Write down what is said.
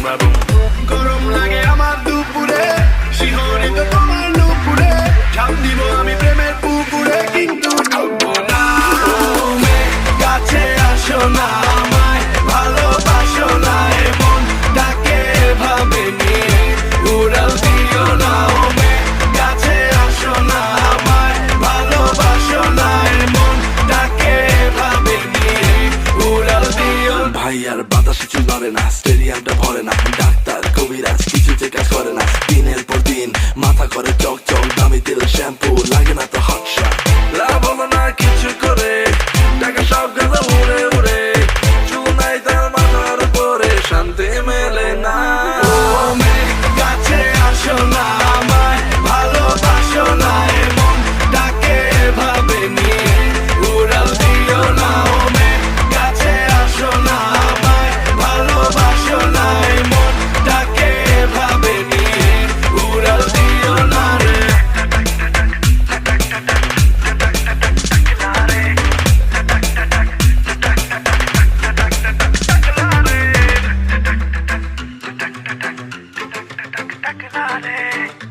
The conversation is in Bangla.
গরম লাগে আমার দুপুরে, শিহরিত তোমার নুপুরে, ঝাঁপ দিব আমি প্রেমের পুকুরে, কিন্তু ডুববো না। তুমি কাছে আসো না, আমায় ভালোবাসো না, এমন ডাকে ভাবে নিয়ে উড়াল দিও না। ওমে কাছে আসো না, আমায় ভালোবাসো না, এমন ডাকে ভাবে নিয়ে উড়াল দিও না। ভাই আর বাতাসে চুল ধরে না, স্টেডিয়ামটা ভরে না, ডাক্তার কবিরাজ কিছুতে কাজ করে না। দিনের পর দিন মাথা করে চকচক, দামি তেল শ্যাম্পু লাগে না তো হট শট। লাভ হলো না কিছু করে, টাকা সব গেল উড়ে উড়ে, চুল নাই তার মাথার উপরে, শান্তি মেলে না। ওমে কাছে আসো না, আমায় ভালোবাসো না, এমন ডাকে ভাবে নিয়ে উড়াল দিও না। ওমে কাছে আসো না, আমায় ভালোবাসো না, এমন ডাকে ভাবে নিয়ে উড়াল দিও না রে। Take it on it.